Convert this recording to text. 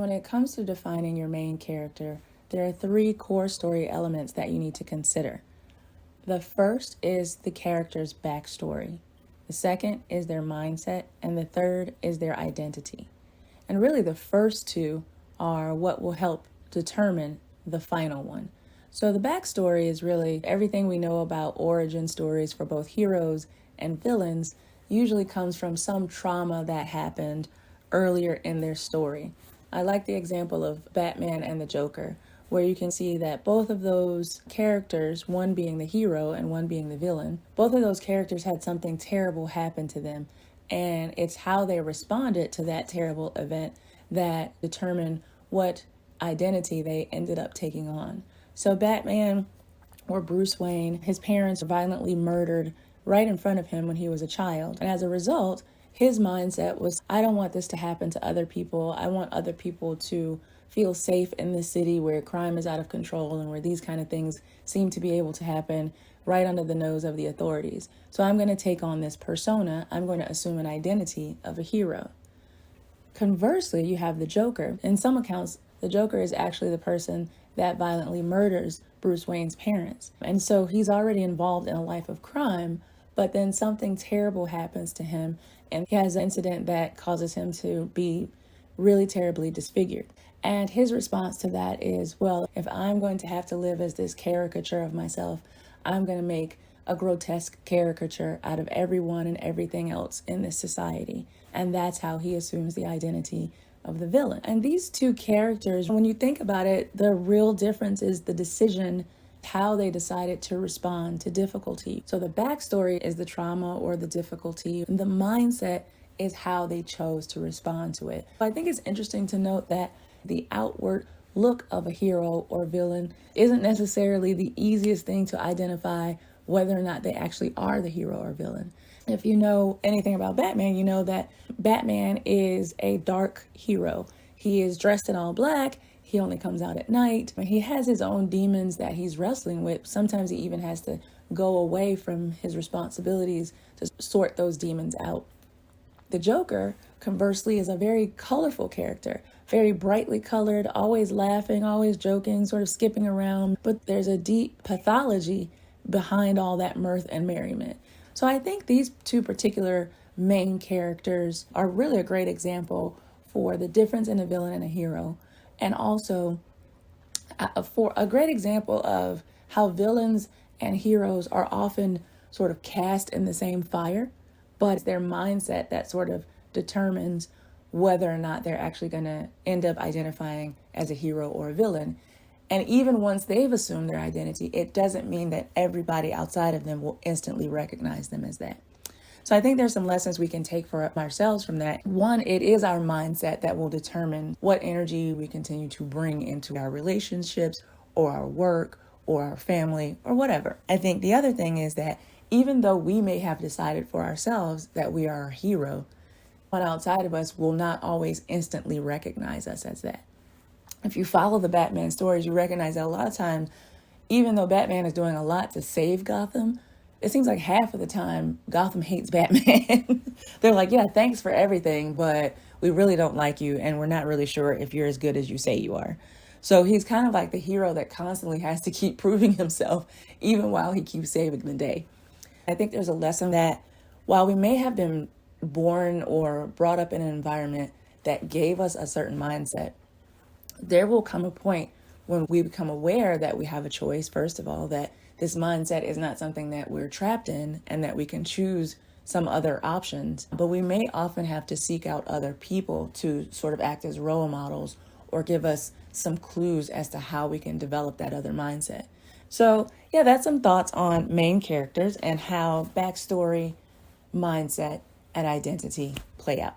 When it comes to defining your main character, there are three core story elements that you need to consider. The first is the character's backstory. The second is their mindset, and the third is their identity. And really, the first two are what will help determine the final one. So, the backstory is really everything we know about origin stories for both heroes and villains, usually comes from some trauma that happened earlier in their story. I like the example of Batman and the Joker, where you can see that both of those characters, one being the hero and one being the villain, both of those characters had something terrible happen to them. And it's how they responded to that terrible event that determined what identity they ended up taking on. So Batman, or Bruce Wayne, his parents were violently murdered right in front of him when he was a child. And as a result, his mindset was, I don't want this to happen to other people. I want other people to feel safe in this city where crime is out of control and where these kind of things seem to be able to happen right under the nose of the authorities. So I'm going to take on this persona. I'm going to assume an identity of a hero. Conversely, you have the Joker. In some accounts, the Joker is actually the person that violently murders Bruce Wayne's parents. And so he's already involved in a life of crime, but then something terrible happens to him and he has an incident that causes him to be really terribly disfigured. And his response to that is, well, if I'm going to have to live as this caricature of myself, I'm going to make a grotesque caricature out of everyone and everything else in this society. And that's how he assumes the identity of the villain. And these two characters, when you think about it, the real difference is the decision, how they decided to respond to difficulty. So the backstory is the trauma or the difficulty. The mindset is how they chose to respond to it. I think it's interesting to note that the outward look of a hero or villain isn't necessarily the easiest thing to identify whether or not they actually are the hero or villain. If you know anything about Batman, you know that Batman is a dark hero. He is dressed in all black. He only comes out at night. He has his own demons that he's wrestling with. Sometimes he even has to go away from his responsibilities to sort those demons out. The Joker, conversely, is a very colorful character, very brightly colored, always laughing, always joking, sort of skipping around. But there's a deep pathology behind all that mirth and merriment. So I think these two particular main characters are really a great example for the difference in a villain and a hero, and also for a great example of how villains and heroes are often sort of cast in the same fire, but it's their mindset that sort of determines whether or not they're actually going to end up identifying as a hero or a villain. And even once they've assumed their identity, it doesn't mean that everybody outside of them will instantly recognize them as that. So I think there's some lessons we can take for ourselves from that. One, it is our mindset that will determine what energy we continue to bring into our relationships or our work or our family or whatever. I think the other thing is that even though we may have decided for ourselves that we are a hero, one outside of us will not always instantly recognize us as that. If you follow the Batman stories, you recognize that a lot of times, even though Batman is doing a lot to save Gotham, it seems like half of the time Gotham hates Batman. They're like, yeah, thanks for everything, but we really don't like you, and we're not really sure if you're as good as you say you are. So he's kind of like the hero that constantly has to keep proving himself, even while he keeps saving the day. I think there's a lesson that while we may have been born or brought up in an environment that gave us a certain mindset, there will come a point when we become aware that we have a choice, first of all, that this mindset is not something that we're trapped in and that we can choose some other options. But we may often have to seek out other people to sort of act as role models or give us some clues as to how we can develop that other mindset. So yeah, that's some thoughts on main characters and how backstory, mindset, and identity play out.